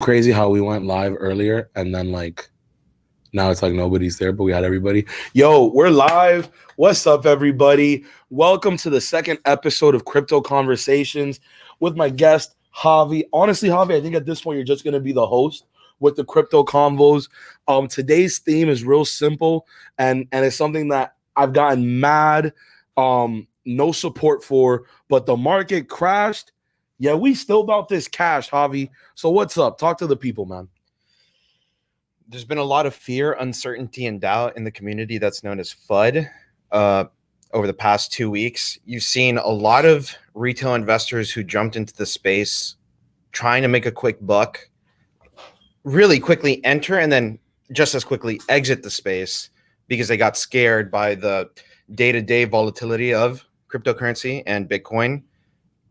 Crazy how we went live earlier and then like now it's like nobody's there, but we had everybody. Yo, we're live. What's up, everybody? Welcome to the second episode of Crypto Conversations with my guest, Javi. Honestly, Javi, I think at this point you're just gonna be the host with the Crypto Convos. Today's theme is real simple and it's something that I've gotten mad no support for, but the market crashed. Yeah, we still about this cash, Javi. So what's up? Talk to the people, man. There's been a lot of fear, uncertainty, and doubt in the community that's known as FUD over the past 2 weeks. You've seen a lot of retail investors who jumped into the space trying to make a quick buck, really quickly enter and then just as quickly exit the space because they got scared by the day-to-day volatility of cryptocurrency and Bitcoin.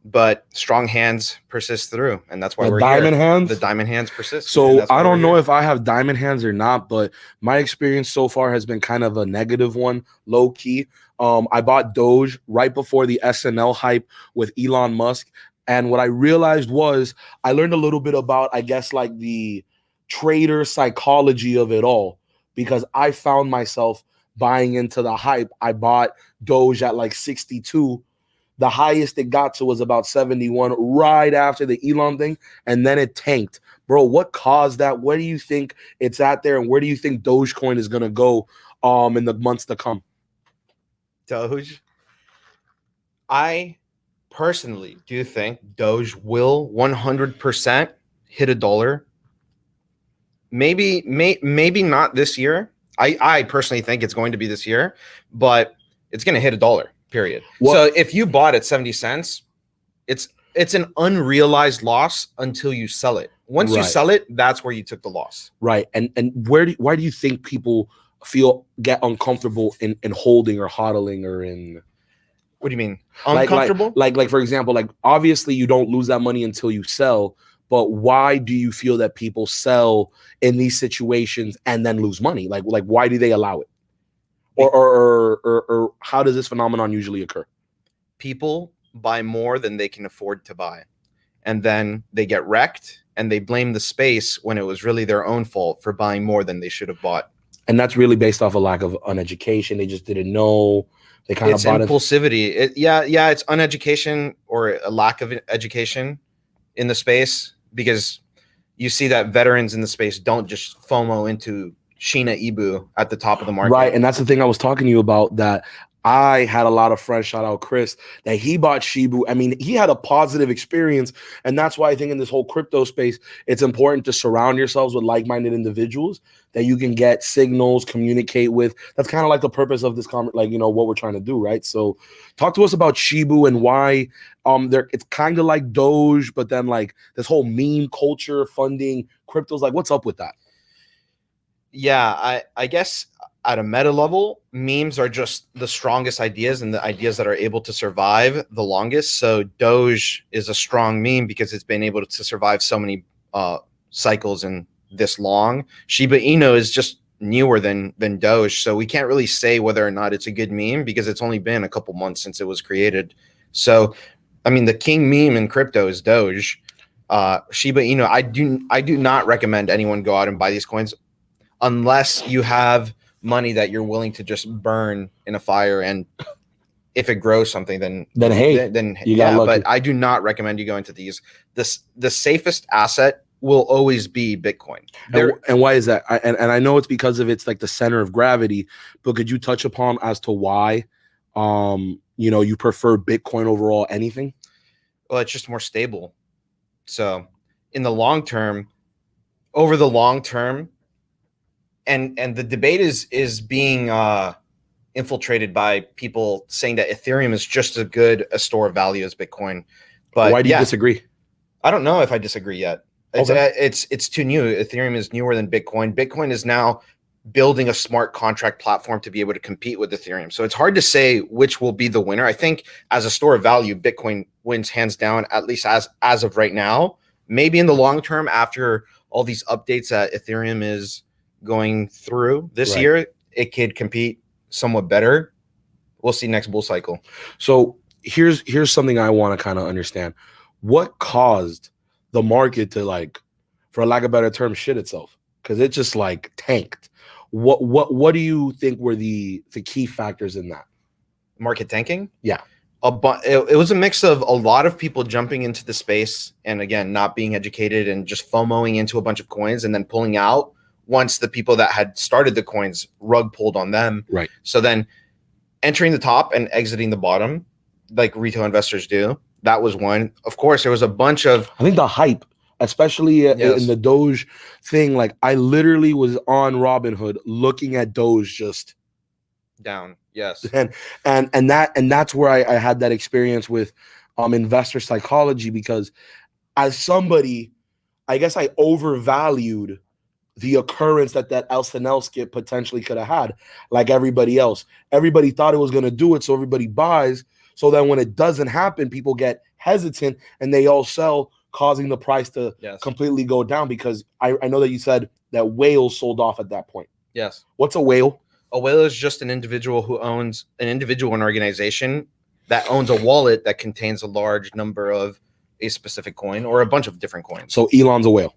But strong hands persist through, and that's why we're diamond here. Hands. The diamond hands persist. So I don't know if I have diamond hands or not, but my experience so far has been kind of a negative one, low key. I bought Doge right before the SNL hype with Elon Musk, and what I realized was I learned a little bit about, I guess, like the trader psychology of it all, because I found myself buying into the hype. I bought Doge at like 62. The highest it got to was about 71 right after the Elon thing, and then it tanked. Bro, what caused that? Where do you think it's at there, and where do you think Dogecoin is going to go in the months to come? Doge? I personally do think Doge will 100% hit $1. Maybe not this year. I personally think it's going to be this year, but it's going to hit $1. Period. Well, so if you bought at 70 cents, it's an unrealized loss until you sell it. Once you sell it, that's where you took the loss. Right. And why do you think people get uncomfortable in holding or hodling or in? What do you mean? Uncomfortable? Like for example, like obviously you don't lose that money until you sell, but why do you feel that people sell in these situations and then lose money? Like why do they allow it? Or how does this phenomenon usually occur? People buy more than they can afford to buy, and then they get wrecked, and they blame the space when it was really their own fault for buying more than they should have bought. And that's really based off a lack of uneducation. They just didn't know. They kind of bought impulsivity. It's uneducation or a lack of education in the space, because you see that veterans in the space don't just FOMO into Sheena Ibu at the top of the market. Right. And that's the thing I was talking to you about, that I had a lot of friends, shout out Chris, that he bought Shibu. I mean, he had a positive experience. And that's why I think in this whole crypto space, it's important to surround yourselves with like-minded individuals that you can get signals, communicate with. That's kind of like the purpose of this what we're trying to do, right? So talk to us about Shibu and why it's kind of like Doge, but then like this whole meme culture funding cryptos. Like, what's up with that? Yeah, I guess at a meta level, memes are just the strongest ideas and the ideas that are able to survive the longest. So Doge is a strong meme because it's been able to survive so many cycles and this long. Shiba Inu is just newer than Doge, so we can't really say whether or not it's a good meme because it's only been a couple months since it was created. So, I mean, the king meme in crypto is Doge. Shiba Inu, I do not recommend anyone go out and buy these coins unless you have money that you're willing to just burn in a fire, and if it grows something, then but I do not recommend you go into these. The safest asset will always be Bitcoin. And why is that? And I know it's because of it's like the center of gravity, but could you touch upon as to why you prefer Bitcoin overall anything? Well, it's just more stable. So in the long term, over the long term, and the debate is being infiltrated by people saying that Ethereum is just as good a store of value as Bitcoin. But why do you disagree? I don't know if I disagree yet. It's too new. Ethereum is newer than Bitcoin. Bitcoin is now building a smart contract platform to be able to compete with Ethereum. So it's hard to say which will be the winner. I think as a store of value, Bitcoin wins hands down, at least as of right now. Maybe in the long term, after all these updates that Ethereum is going through this year, it could compete somewhat better. We'll see next bull cycle. So here's something I want to kind of understand. What caused the market to like for lack of a better term, shit itself because it just like tanked. What do you think were the key factors in that? Market tanking? Yeah. It was a mix of a lot of people jumping into the space and again not being educated and just FOMOing into a bunch of coins and then pulling out once the people that had started the coins rug pulled on them. Right. So then entering the top and exiting the bottom like retail investors do. That was one. Of course, there was a bunch of I think the hype, especially in the Doge thing, like I literally was on Robinhood looking at Doge just down. Yes. And that's where I had that experience with investor psychology because as somebody, I guess I overvalued the occurrence that LSNL skip potentially could have had, like everybody else. Everybody thought it was going to do it, so everybody buys. So then when it doesn't happen, people get hesitant and they all sell, causing the price to completely go down because I know that you said that whales sold off at that point. Yes. What's a whale? A whale is just an individual who owns an organization that owns a wallet that contains a large number of a specific coin or a bunch of different coins. So Elon's a whale.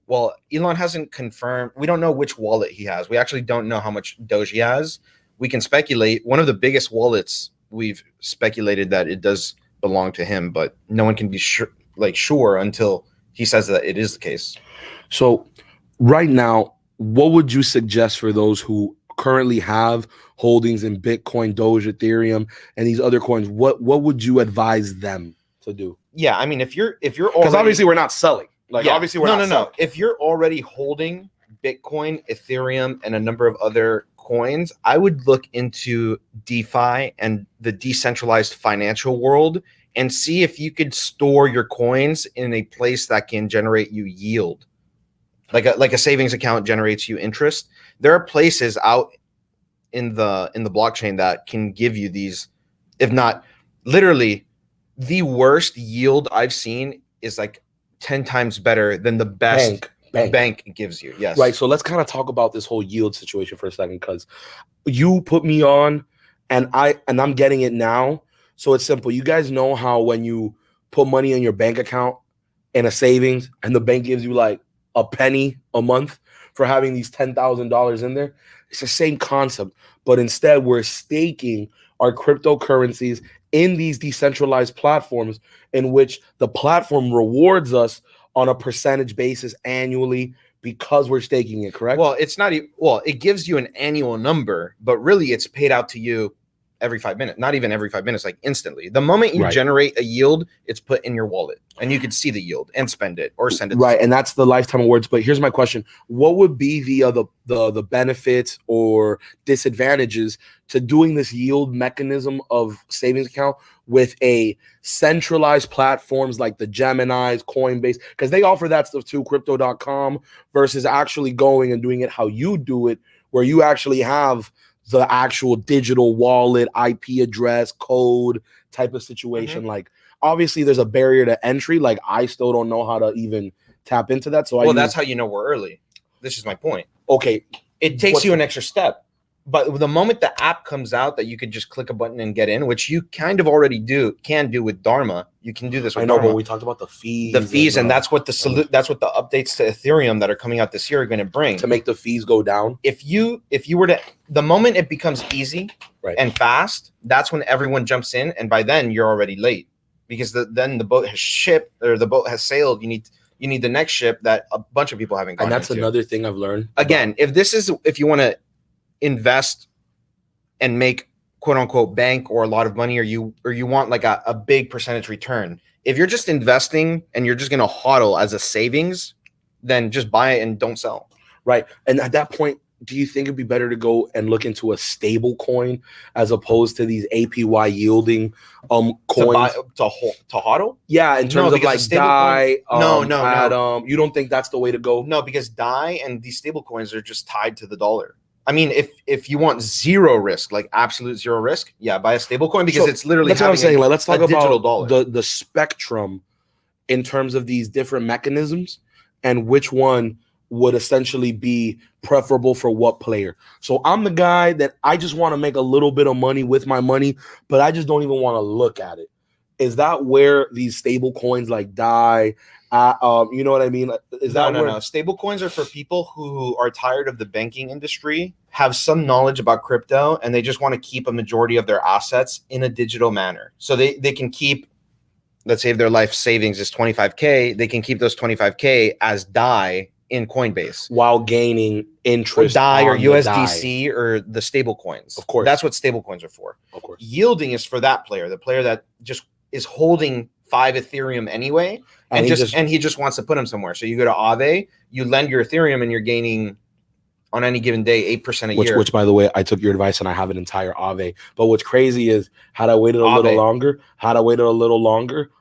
Well, Elon hasn't confirmed. We don't know which wallet he has. We actually don't know how much Doge he has. We can speculate. One of the biggest wallets, we've speculated that it does belong to him, but no one can be sure until he says that it is the case. So right now, what would you suggest for those who currently have holdings in Bitcoin, Doge, Ethereum, and these other coins? What would you advise them to do? Yeah, I mean, if you're because obviously we're not selling. Obviously we're not selling. No. If you're already holding Bitcoin, Ethereum, and a number of other coins, I would look into DeFi and the decentralized financial world and see if you could store your coins in a place that can generate you yield. Like a savings account generates you interest. There are places out in the blockchain that can give you these, if not literally the worst yield I've seen is like 10 times better than the best bank gives you. Yes. Right. So let's kind of talk about this whole yield situation for a second, because you put me on and I'm getting it now. So it's simple. You guys know how when you put money in your bank account in a savings and the bank gives you like a penny a month for having these $10,000 in there? It's the same concept, but instead we're staking our cryptocurrencies in these decentralized platforms in which the platform rewards us on a percentage basis annually because we're staking it, correct? Well, it's not it gives you an annual number, but really it's paid out to you every 5 minutes, not even every 5 minutes, like instantly. The moment you generate a yield, it's put in your wallet and you can see the yield and spend it or send it. Right. And that's the lifetime awards. But here's my question. What would be the benefits or disadvantages to doing this yield mechanism of savings account with a centralized platforms like the Geminis, Coinbase, because they offer that stuff too, crypto.com, versus actually going and doing it how you do it, where you actually have the actual digital wallet, IP address, code type of situation. Like, obviously there's a barrier to entry. Like, I still don't know how to even tap into that. So that's how you know we're early. This is my point. Okay. It takes you an extra step. But the moment the app comes out that you could just click a button and get in, which you kind of already can do with Dharma. You can do this with Dharma. But we talked about the fees. And that's what that's what the updates to Ethereum that are coming out this year are going to bring. To make the fees go down. If you were to, the moment it becomes easy and fast, that's when everyone jumps in, and by then you're already late because then the boat has shipped or the boat has sailed. You need the next ship that a bunch of people haven't gone into. And that's another thing I've learned. Again, if you want to invest and make quote unquote bank or a lot of money, or you want like a big percentage return, if you're just investing and you're just going to hodl as a savings, then just buy it and don't sell. Right. And at that point, do you think it'd be better to go and look into a stable coin as opposed to these APY yielding coins to hodl? Yeah, in terms of like DAI, no. You don't think that's the way to go? No, because DAI and these stable coins are just tied to the dollar. I mean, if you want zero risk, like absolute zero risk, buy a stable coin because it's literally that's what I'm saying. Like, let's talk about the spectrum in terms of these different mechanisms and which one would essentially be preferable for what player. So I'm the guy that I just want to make a little bit of money with my money, but I just don't even want to look at it. Is that where these stable coins like DAI You know what I mean? Is No, that no, where? no. Stable coins are for people who are tired of the banking industry, have some knowledge about crypto, and they just want to keep a majority of their assets in a digital manner. So they can keep, let's say if their life savings is 25K, they can keep those 25K as DAI in Coinbase. While gaining interest DAI or on the USDC or the stable coins. Of course. That's what stable coins are for. Of course. Yielding is for that player, the player that just is holding 5 Ethereum anyway, and he just wants to put them somewhere. So you go to Aave, you lend your Ethereum, and you're gaining on any given day 8% a year. Which, by the way, I took your advice and I have an entire Aave. But what's crazy is, had I waited a little longer,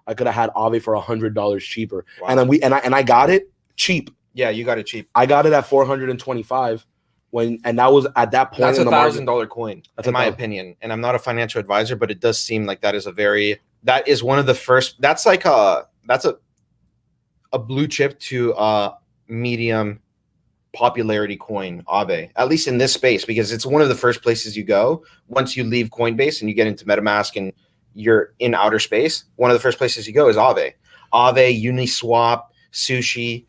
I could have had Aave for $100 cheaper. Wow. And then I got it cheap. Yeah, you got it cheap. I got it at $425 and that was at that point. That's $1,000 coin, in my opinion. And I'm not a financial advisor, but it does seem like that is one of the first. That's like a blue chip to medium popularity coin, Aave, at least in this space, because it's one of the first places you go once you leave Coinbase and you get into MetaMask and you're in outer space. One of the first places you go is Aave, Uniswap, Sushi,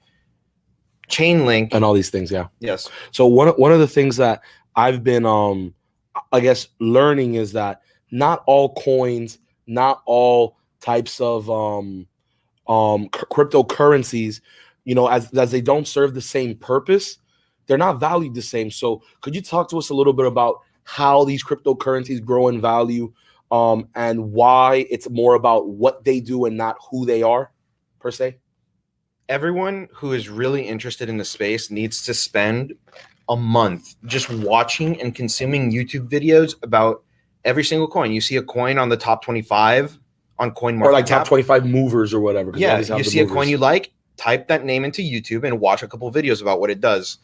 Chainlink, and all these things. Yeah. Yes. So one of the things that I've been, I guess, learning is that not all coins, not all types of cryptocurrencies, you know, as they don't serve the same purpose, they're not valued the same. So could you talk to us a little bit about how these cryptocurrencies grow in value, and why it's more about what they do and not who they are, per se? Everyone who is really interested in the space needs to spend a month just watching and consuming YouTube videos about every single coin. You see a coin on the top 25 on CoinMarketCap, or like top 25 movers or whatever. Yeah, you see a coin you like, type that name into YouTube and watch a couple of videos about what it does.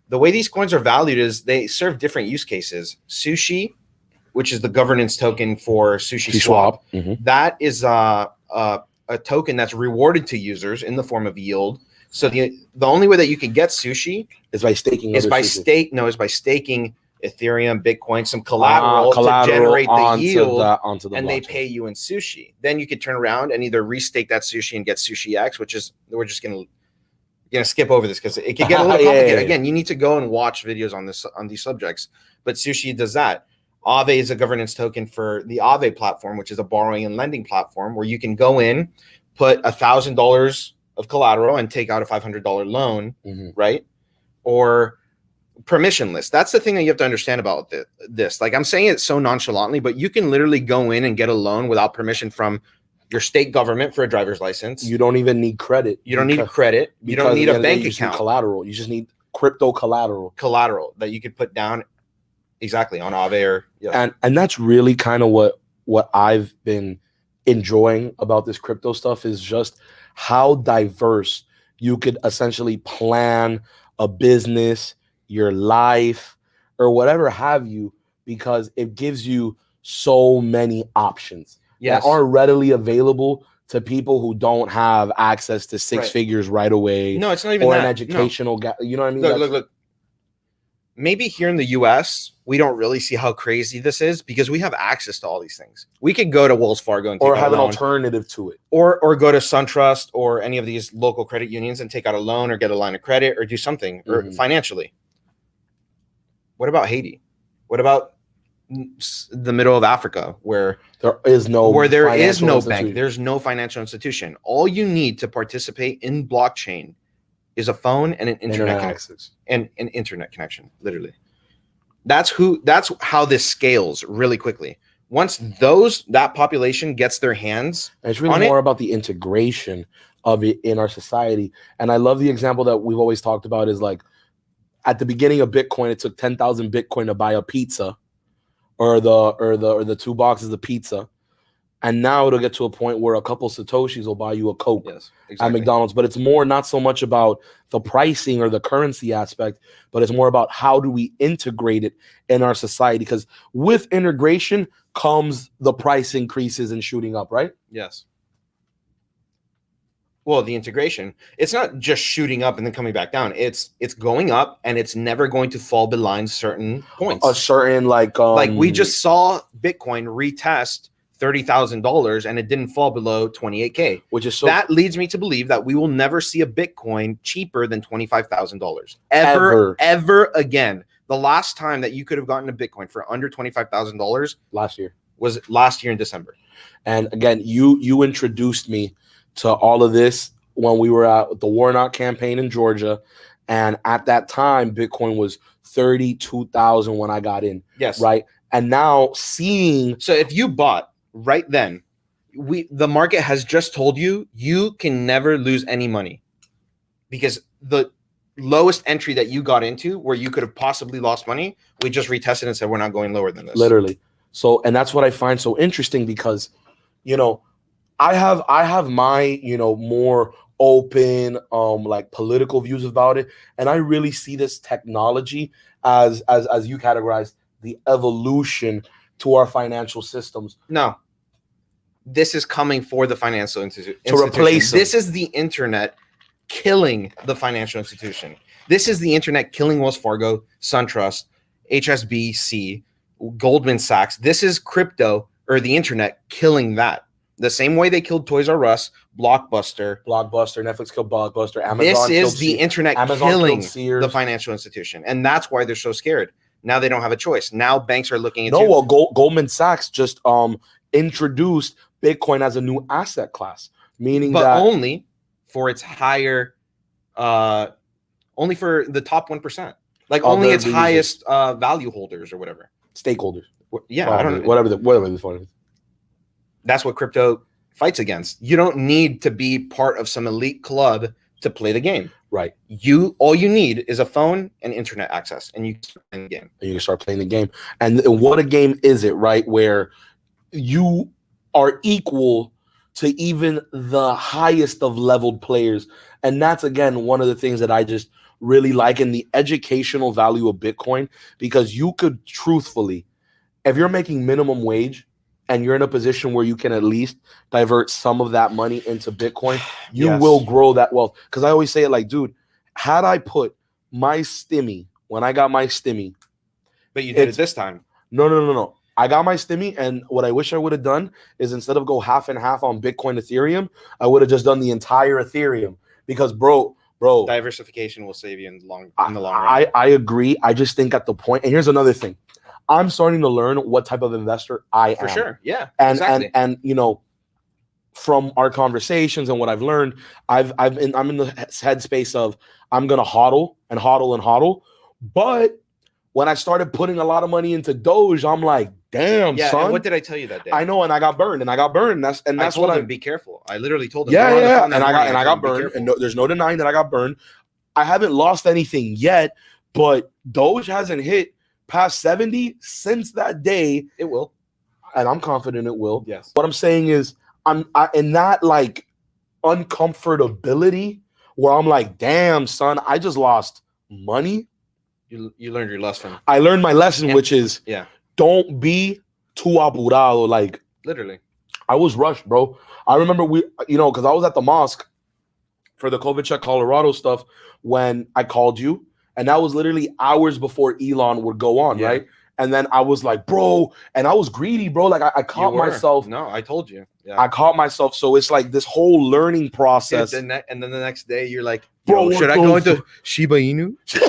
The way these coins are valued is they serve different use cases. Sushi, which is the governance token for Sushi Swap, that is a token that's rewarded to users in the form of yield. So the only way that you can get Sushi is by staking. Is by staking Ethereum, Bitcoin, some collateral to generate the yield, onto the and blockchain. They pay you in Sushi. Then you could turn around and either restake that Sushi and get Sushi X, which is, we're just gonna skip over this because it could get a little complicated. Again, you need to go and watch videos on these subjects. But Sushi does that. Aave is a governance token for the Aave platform, which is a borrowing and lending platform where you can go in, put $1,000 of collateral and take out a $500 loan, right? Or permissionless. That's the thing that you have to understand about this. Like, I'm saying it so nonchalantly, but you can literally go in and get a loan without permission from your state government for a driver's license. You don't even need credit. You don't need credit. You don't need a bank account. Collateral. You just need crypto collateral. Collateral that you could put down exactly on Aave or and that's really kind of what I've been enjoying about this crypto stuff, is just how diverse you could essentially plan a business, your life, or whatever have you, because it gives you so many options that are readily available to people who don't have access to six figures right away. No, it's not even or that. An educational gap. You know what I mean? Look. Maybe here in the US, we don't really see how crazy this is because we have access to all these things. We could go to Wells Fargo and take or out have a loan, an alternative to it. Or go to SunTrust or any of these local credit unions and take out a loan or get a line of credit or do something or financially. What about Haiti? What about the middle of Africa where there is no bank, there's no financial institution? All you need to participate in blockchain is a phone and an internet access and an internet connection. Literally, that's how this scales really quickly. Once that population gets their hands, and it's really more about the integration of it in our society. And I love the example that we've always talked about is like at the beginning of Bitcoin, it took 10,000 Bitcoin to buy a pizza or the 2 boxes of pizza. And now it'll get to a point where a couple Satoshis will buy you a Coke at McDonald's. But it's more not so much about the pricing or the currency aspect, but it's more about how do we integrate it in our society? Because with integration comes the price increases and shooting up, right? Yes. Well, the integration, it's not just shooting up and then coming back down. It's going up and it's never going to fall behind certain points. A certain like we just saw Bitcoin retest $30,000 and it didn't fall below 28K. Which is so That leads me to believe that we will never see a Bitcoin cheaper than $25,000 ever again. The last time that you could have gotten a Bitcoin for under $25,000 last year was last year in December. And again, you introduced me to all of this when we were at the Warnock campaign in Georgia, and at that time, Bitcoin was 32,000 when I got in. Yes, right. And now seeing, so if you bought right then, the market has just told you you can never lose any money, because the lowest entry that you got into where you could have possibly lost money, we just retested and said we're not going lower than this. Literally. So, and that's what I find so interesting, because, you know, I have my, you know, more open like political views about it, and I really see this technology as you categorize the evolution to our financial systems. No, this is coming for the financial institution to replace them. This is the internet killing the financial institution. This is the internet killing Wells Fargo, SunTrust, HSBC, Goldman Sachs. This is crypto or the internet killing that. The same way they killed Toys R Us, Blockbuster, Netflix killed Blockbuster, Amazon. This is the internet Amazon killing Sears. the financial institution, and that's why they're so scared. Now they don't have a choice. Now banks are looking into. No, well, Goldman Sachs just introduced Bitcoin as a new asset class, meaning that only for its higher, only for the top 1%, like only its highest value holders or whatever, stakeholders. Yeah, probably. I don't know. Whatever the fun is. That's what crypto fights against. You don't need to be part of some elite club to play the game. Right. All you need is a phone and internet access, and you can start playing the game. And you can start playing the game. And what a game is it, right? Where you are equal to even the highest of leveled players. And that's, again, one of the things that I just really like in the educational value of Bitcoin, because you could truthfully, if you're making minimum wage and you're in a position where you can at least divert some of that money into Bitcoin, you will grow that wealth. Because I always say it like, dude, had I put my stimmy, when I got my stimmy. But you did it this time. No. I got my stimmy, and what I wish I would have done is, instead of go half and half on Bitcoin Ethereum, I would have just done the entire Ethereum. Because bro, diversification will save you in the long run. I agree. I just think at the point, and here's another thing. I'm starting to learn what type of investor I am. For sure. Yeah. And exactly. and you know, from our conversations and what I've learned, I'm in the headspace of I'm gonna hodl. But when I started putting a lot of money into Doge, I'm like, damn, son. And what did I tell you that day? I know, and I got burned. That's what I be careful. I literally told him. Yeah. And I got burned. And there's no denying that I got burned. I haven't lost anything yet, but Doge hasn't hit past 70 since that day. It will, and I'm confident it will. Yes. What I'm saying is, I'm in that like uncomfortability where I'm like, damn, son, I just lost money. You learned your lesson. I learned my lesson, which is, don't be too apurado. Like, literally, I was rushed, bro. I remember because I was at the mosque for the COVID check Colorado stuff when I called you. And that was literally hours before Elon would go on, right? And then I was like, bro, and I was greedy, bro. Like I caught myself. No, I told you. Yeah. I caught myself. So it's like this whole learning process. And then the next day you're like, bro, should I go into Shiba Inu? Should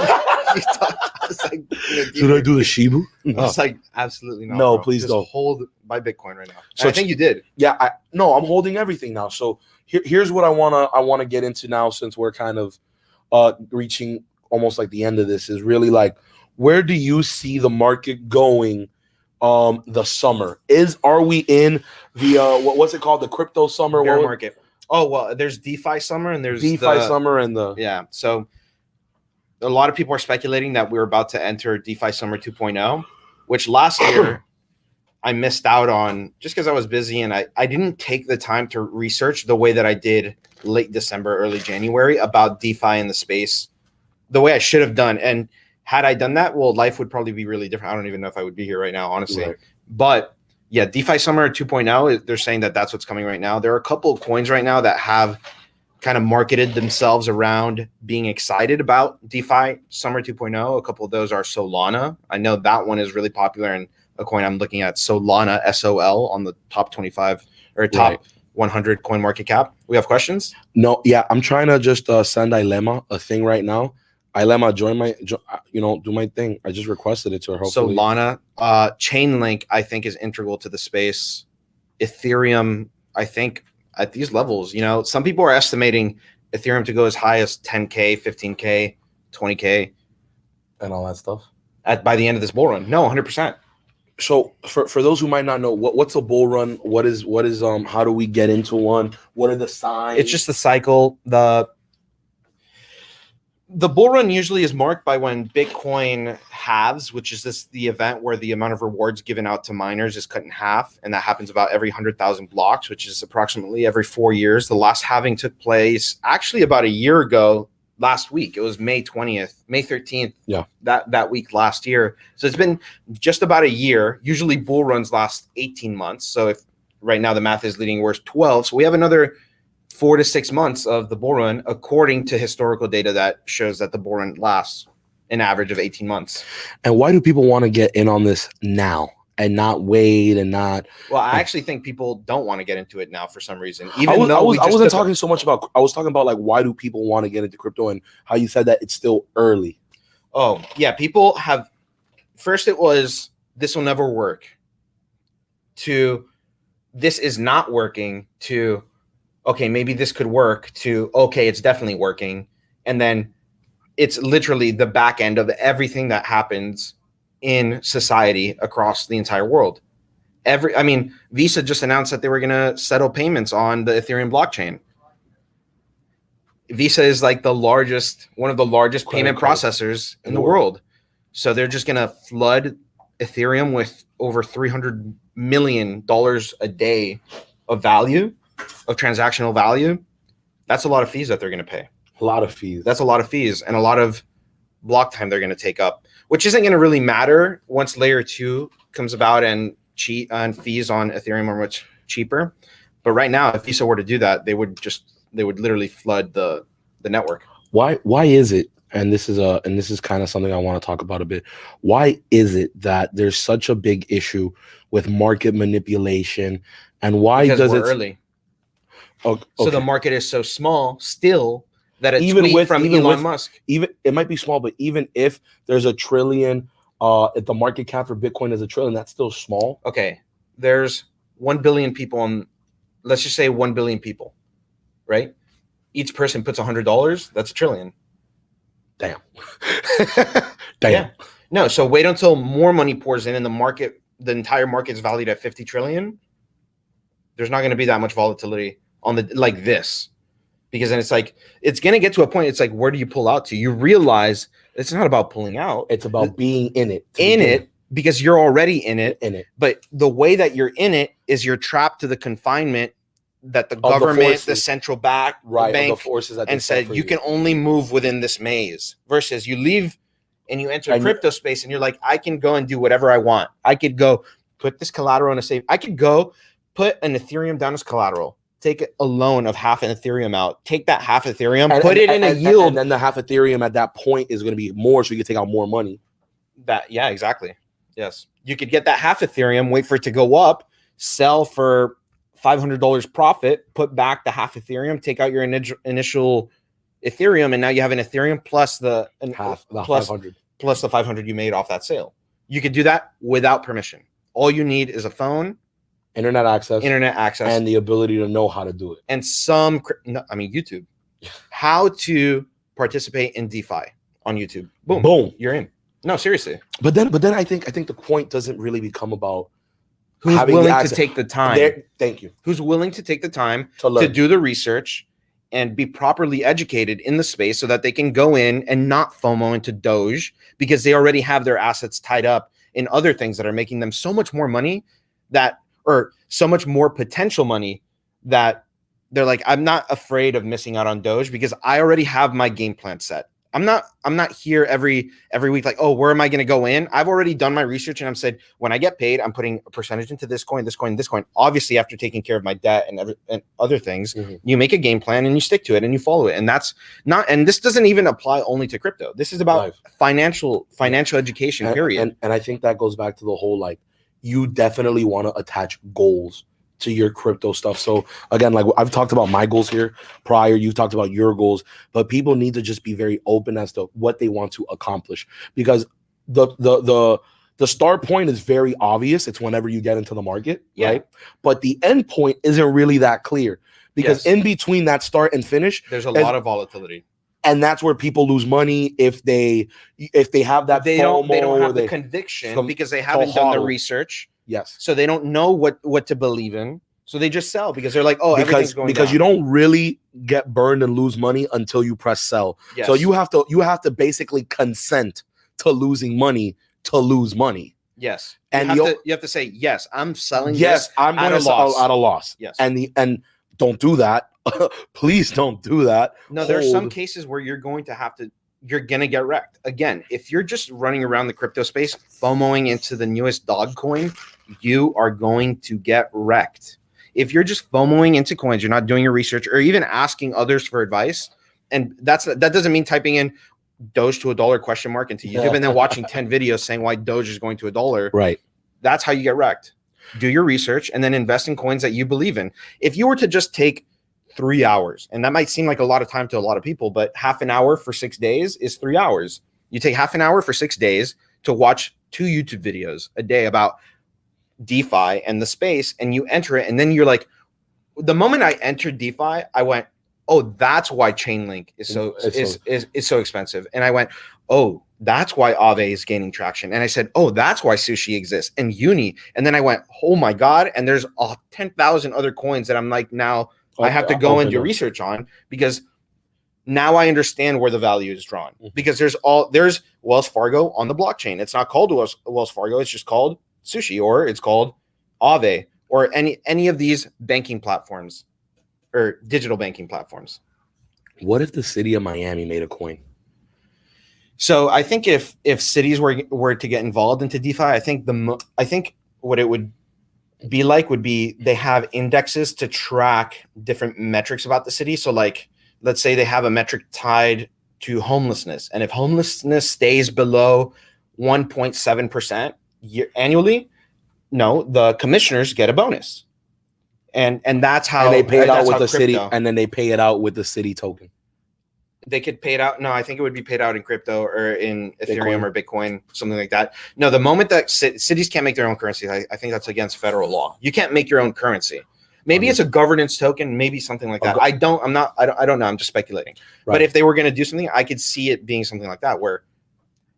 I do the Shibu? I was like, absolutely not. No, bro. please Just don't. Hold my Bitcoin right now. So I think you did. Yeah, I'm holding everything now. So here's what I wanna get into now, since we're kind of reaching almost like the end of this, is really like, where do you see the market going the summer? Are we in the what's it called, the crypto summer? Bear market. Oh, well, there's DeFi summer and there's DeFi summer and so a lot of people are speculating that we're about to enter DeFi summer 2.0, which last year I missed out on just because I was busy and I didn't take the time to research the way that I did late December, early January about DeFi in the space, the way I should have done. And had I done that, well, life would probably be really different. I don't even know if I would be here right now, honestly. Right. But yeah, DeFi Summer 2.0, they're saying that that's what's coming right now. There are a couple of coins right now that have kind of marketed themselves around being excited about DeFi Summer 2.0. A couple of those are Solana. I know that one is really popular, and a coin I'm looking at, Solana, SOL, on the top 25 or top 100 coin market cap. We have questions? No, yeah, I'm trying to just send Ilema a thing right now. Ilema, do my thing. I just requested it to her. Hopefully. Solana, Chainlink, I think, is integral to the space. Ethereum, I think, at these levels, some people are estimating Ethereum to go as high as 10K, 15K, 20K, and all that stuff by the end of this bull run. No, 100%. So for those who might not know, what's a bull run? What is how do we get into one? What are the signs? It's just the cycle. The bull run usually is marked by when Bitcoin halves, which is the event where the amount of rewards given out to miners is cut in half, and that happens about every 100,000 blocks, which is approximately every 4 years. The last halving took place actually about a year ago. Last week, it was May 20th, May 13th. Yeah, that week last year. So it's been just about a year. Usually bull runs last 18 months. So if right now the math is leading, we're 12. So we have another 4 to 6 months of the bull run, according to historical data that shows that the bull run lasts an average of 18 months. And why do people want to get in on this now and not wait and not? Well, I actually think people don't want to get into it now for some reason. I wasn't talking so much about. I was talking about like why do people want to get into crypto and how you said that it's still early. Oh yeah, people have. First, it was this will never work. To this is not working. To okay, maybe this could work. To okay, it's definitely working. And then it's literally the back end of everything that happens in society across the entire world. Visa just announced that they were going to settle payments on the Ethereum blockchain. Visa is like one of the largest payment processors in the world. So they're just going to flood Ethereum with over $300 million a day of value, of transactional value. That's a lot of fees that they're going to pay. A lot of fees. That's a lot of fees and a lot of block time they're going to take up, which isn't going to really matter once layer 2 comes about and fees on Ethereum are much cheaper. But right now, if Visa were to do that, they would literally flood the network. Why is it? And this is kind of something I want to talk about a bit. Why is it that there's such a big issue with market manipulation, and why because does we're it early? Okay. So the market is so small still that a even tweet with from Elon Musk, even it might be small, but even if there's $1 trillion, if the market cap for Bitcoin is $1 trillion, that's still small. Okay, there's 1 billion people on, let's just say 1 billion people, right? Each person puts $100. That's $1 trillion. Damn. Damn. Yeah. No. So wait until more money pours in, and the entire market is valued at 50 trillion. There's not going to be that much volatility on like this. Because then it's going to get to a point. It's like, where do you pull out to? You realize it's not about pulling out. It's about being in it. Because you're already in it. In it. But the way that you're in it is you're trapped to the confinement that the government, the central bank, the forces that and said you can only move within this maze. Versus you leave and you enter crypto space and you're like, I can go and do whatever I want. I could go put this collateral in a safe. I could go put an Ethereum down as collateral. Take a loan of half an Ethereum out. Take that half Ethereum, put it in a yield. And then the half Ethereum at that point is going to be more, so you can take out more money. Yeah, exactly. Yes. You could get that half Ethereum, wait for it to go up, sell for $500 profit, put back the half Ethereum, take out your initial Ethereum, and now you have an Ethereum plus the 500. Plus the 500 you made off that sale. You could do that without permission. All you need is a phone, internet access, and the ability to know how to do it. And YouTube. How to participate in DeFi on YouTube. Boom. You're in. No, seriously. But then I think the point doesn't really become about who's willing to take the time. Thank you. Who's willing to take the time to do the research and be properly educated in the space so that they can go in and not FOMO into Doge because they already have their assets tied up in other things that are making them so much more money or so much more potential money that they're like, I'm not afraid of missing out on Doge because I already have my game plan set. I'm not here every week like, oh, where am I going to go in? I've already done my research and I've said, when I get paid, I'm putting a percentage into this coin. Obviously, after taking care of my debt and other things, you make a game plan and you stick to it and you follow it. And that's not, and this doesn't even apply only to crypto. This is about financial education, period. And I think that goes back to the whole, like, you definitely want to attach goals to your crypto stuff. So again, like I've talked about my goals here prior, you've talked about your goals, but people need to just be very open as to what they want to accomplish, because the start point is very obvious. It's whenever you get into the market, right? But the end point isn't really that clear, because in between that start and finish, there's a lot of volatility. And that's where people lose money if they have that they FOMO, don't have the conviction because they haven't done the research. Yes. So they don't know what to believe in. So they just sell because they're like, oh, everything's going because down. You don't really get burned and lose money until you press sell. Yes. So you have to basically consent to losing money to lose money. Yes. And you have to say, yes, I'm selling. Yes, I'm going to sell at a loss. Yes. And don't do that. Please don't do that. No, there's some cases where you're going to get wrecked. Again, if you're just running around the crypto space, FOMOing into the newest dog coin, you are going to get wrecked. If you're just FOMOing into coins, you're not doing your research or even asking others for advice. And that doesn't mean typing in Doge to $1 into YouTube and then watching 10 videos saying why Doge is going to $1. Right. That's how you get wrecked. Do your research and then invest in coins that you believe in. If you were to just take 3 hours, and that might seem like a lot of time to a lot of people, but half an hour for 6 days is 3 hours. You take half an hour for 6 days to watch 2 YouTube videos a day about DeFi and the space, and you enter it, and then you're like, the moment I entered DeFi, I went, oh, that's why Chainlink is so expensive. And I went, oh, that's why Aave is gaining traction. And I said, oh, that's why Sushi exists and Uni. And then I went, oh my God. And there's 10,000 other coins that I'm like, now I have to go and do research on, because now I understand where the value is drawn. Because there's Wells Fargo on the blockchain. It's not called Wells Fargo. It's just called Sushi, or it's called Aave, or any of these banking platforms or digital banking platforms. What if the city of Miami made a coin? So I think if cities were to get involved into DeFi, I think what it would be like would be they have indexes to track different metrics about the city. So like, let's say they have a metric tied to homelessness, and if homelessness stays below 1.7% annually, no, the commissioners get a bonus. And that's how they pay it out with the city, and then they pay it out with the city token. They could pay it out. No, I think it would be paid out in crypto or in Ethereum or Bitcoin, something like that. No, the moment that cities can't make their own currency, I think that's against federal law. You can't make your own currency. Maybe it's a governance token, maybe something like that. I don't know. I'm just speculating. Right. But if they were going to do something, I could see it being something like that, where,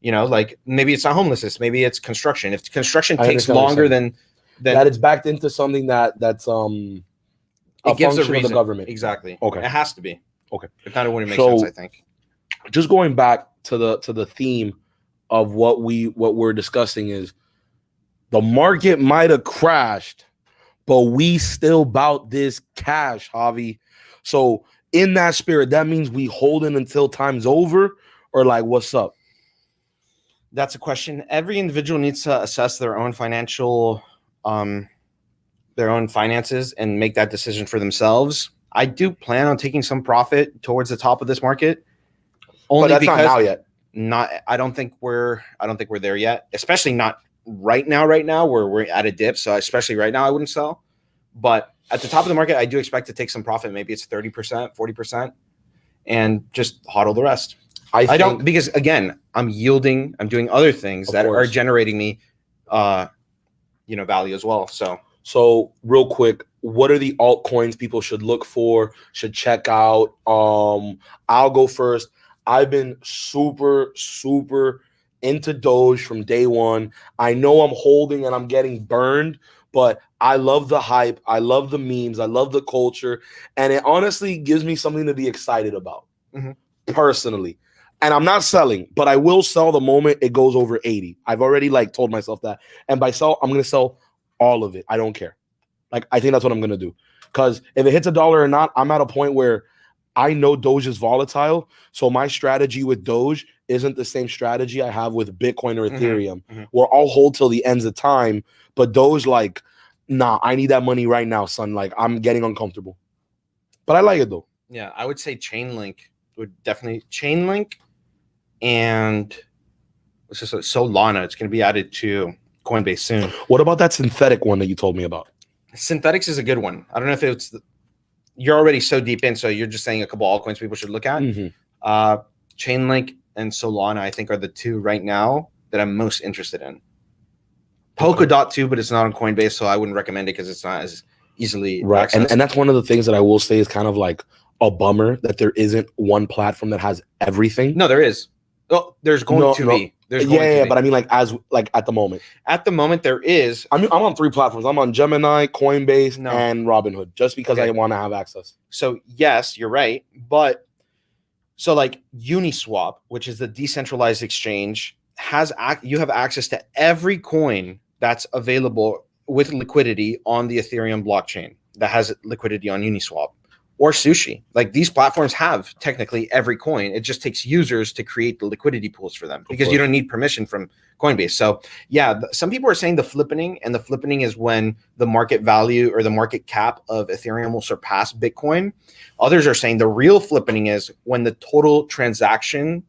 like maybe it's not homelessness, maybe it's construction. If construction takes longer than that, it's backed into something that's it gives a reason. Of the government. Exactly. Okay. It has to be. Okay. It kind of wouldn't make sense, I think. Just going back to the theme of what we're discussing is the market might have crashed, but we still bout this cash, Javi. So in that spirit, that means we holding until time's over, or like, what's up? That's a question. Every individual needs to assess their own financial, their own finances and make that decision for themselves. I do plan on taking some profit towards the top of this market. Only but that's because not now yet. I don't think we're there yet, especially not right now where we're at a dip. So especially right now, I wouldn't sell. But at the top of the market, I do expect to take some profit. Maybe it's 30%, 40%, and just hodl the rest. I don't, because again, I'm yielding, I'm doing other things that are generating me, value as well. So real quick, what are the altcoins people should look for, should check out? I'll go first. I've been super, super into Doge from day one. I know I'm holding and I'm getting burned, but I love the hype. I love the memes. I love the culture. And it honestly gives me something to be excited about, personally. And I'm not selling, but I will sell the moment it goes over 80. I've already told myself that. And by sell, I'm going to sell all of it. I don't care. I think that's what I'm going to do. Because if it hits $1 or not, I'm at a point where I know Doge is volatile. So my strategy with Doge isn't the same strategy I have with Bitcoin or Ethereum, where I'll hold till the ends of time. But Doge, nah, I need that money right now, son. I'm getting uncomfortable. But I like it, though. Yeah, I would say Chainlink would definitely. Chainlink and Solana, it's going to be added to Coinbase soon. What about that synthetic one that you told me about? Synthetics is a good one. I don't know if it's you're already so deep in, so you're just saying a couple altcoins people should look at. Chainlink and Solana, I think, are the two right now that I'm most interested in. Polkadot too, but it's not on Coinbase, so I wouldn't recommend it because it's not as easily right. accessed. And that's one of the things that I will say is kind of like a bummer that there isn't one platform that has everything. No, there is. Oh, there's going to be. There's going to be. But I mean, like at the moment. At the moment, there is. I mean, I'm on 3 platforms. I'm on Gemini, Coinbase, and Robinhood, just because I want to have access. So yes, you're right, but so like Uniswap, which is the decentralized exchange, you have access to every coin that's available with liquidity on the Ethereum blockchain that has liquidity on Uniswap. Or Sushi. Like these platforms have technically every coin. It just takes users to create the liquidity pools for them because you don't need permission from Coinbase. So yeah, some people are saying the flippening, and the flippening is when the market value or the market cap of Ethereum will surpass Bitcoin. Others are saying the real flippening is when the total transaction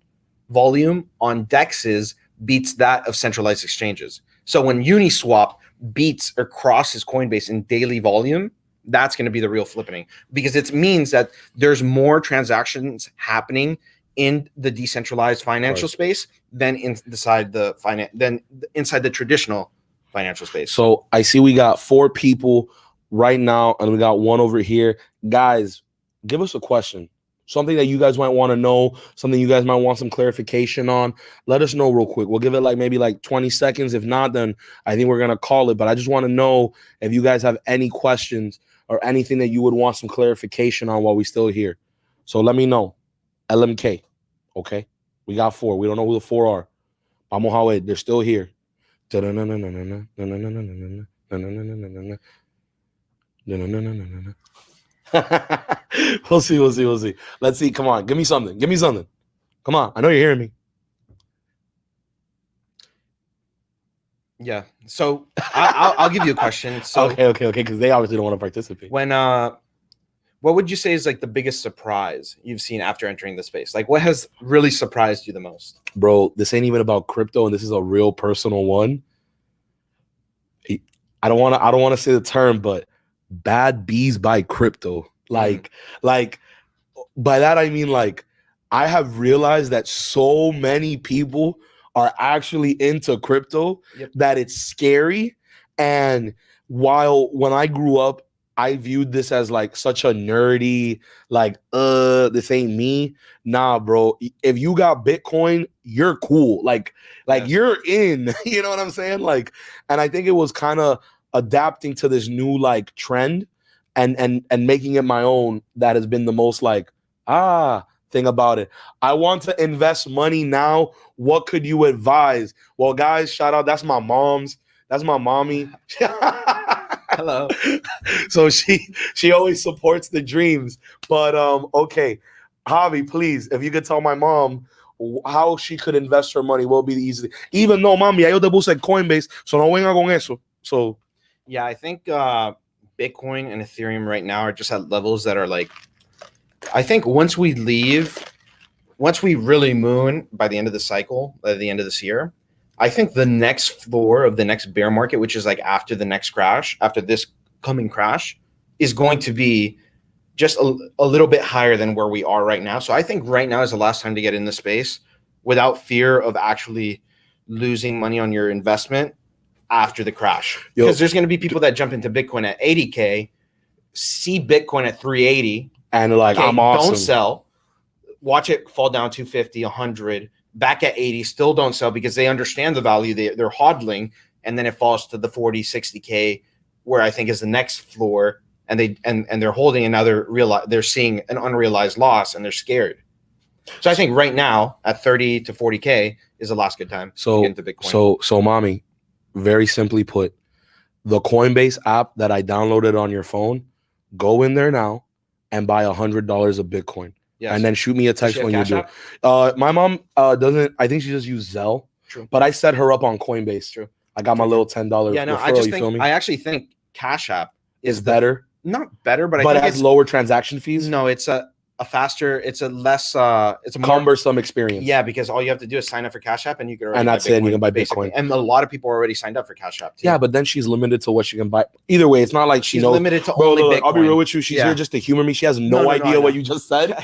volume on DEXs beats that of centralized exchanges. So when Uniswap beats or crosses Coinbase in daily volume, that's going to be the real flippening, because it means that there's more transactions happening in the decentralized financial space than inside the traditional financial space. So I see we got 4 people right now, and we got 1 over here. Guys, give us a question. Something that you guys might want to know, something you guys might want some clarification on. Let us know real quick. We'll give it maybe 20 seconds. If not, then I think we're going to call it. But I just want to know if you guys have any questions or anything that you would want some clarification on while we're still here. So let me know. LMK. Okay. We got 4. We don't know who the 4 are. Vamos a ver. They're still here. We'll see. Let's see. Come on. Give me something. Come on. I know you're hearing me. Yeah. So I'll give you a question. So okay. Because they obviously don't want to participate. When what would you say is like the biggest surprise you've seen after entering the space? Like what has really surprised you the most? Bro, this ain't even about crypto, and this is a real personal one. I don't want to say the term, but bad bees buy crypto. Like by that I mean I have realized that so many people are actually into crypto that it's scary. And while when I grew up, I viewed this as such a nerdy, this ain't me. Nah, bro. If you got Bitcoin, you're cool. You're in, you know what I'm saying? And I think it was kind of adapting to this new trend and making it my own that has been the most thing about it. I want to invest money now. What could you advise? Well, guys, shout out. That's my mom's. That's my mommy. Hello. So she always supports the dreams. But okay, Javi, please, if you could tell my mom how she could invest her money, what would be the easiest? Even though, mami, ya yo te puse Coinbase, so no venga con eso. So yeah, I think Bitcoin and Ethereum right now are just at levels that are I think once we really moon by the end of the cycle, by the end of this year, I think the next floor of the next bear market, which is after the next crash, after this coming crash, is going to be just a little bit higher than where we are right now. So I think right now is the last time to get in the space without fear of actually losing money on your investment after the crash. Because there's going to be people that jump into Bitcoin at 80K, see Bitcoin at 380, and they're I'm awesome. Don't sell. Watch it fall down 250, 100, back at 80, still don't sell because they understand the value. They're hodling, and then it falls to the 40, 60K, where I think is the next floor, and they're holding, and now they're seeing an unrealized loss, and they're scared. So I think right now at 30 to 40K is the last good time to get into Bitcoin. So mommy, very simply put, the Coinbase app that I downloaded on your phone, go in there now and buy $100 of Bitcoin. Yes. And then shoot me a text when you do. My mom doesn't. I think she just used Zelle. True. But I set her up on Coinbase. True. I got my little $10. Yeah, no, referral, I actually think Cash App is better. Not better, but I think it has lower transaction fees. No, it's a faster, it's a less, it's a more cumbersome experience. Yeah, because all you have to do is sign up for Cash App, and you can already And that's it. And you can buy basically. Bitcoin. And a lot of people already signed up for Cash App too. Yeah, but then she's limited to what she can buy. Either way, it's not like she she's knows. limited to Bro, only look, Bitcoin. I'll be real with you. She's here just to humor me. She has no idea I what know. you just said.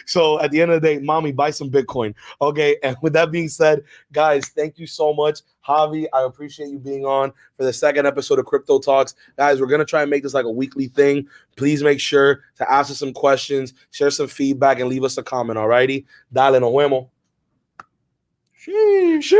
So at the end of the day, mommy, buy some Bitcoin. Okay. And with that being said, guys, thank you so much. Javi, I appreciate you being on for the second episode of Crypto Talks. Guys, we're going to try and make this like a weekly thing. Please make sure to ask us some questions, share some feedback, and leave us a comment. All righty. Dale, nos vemos. Sheesh.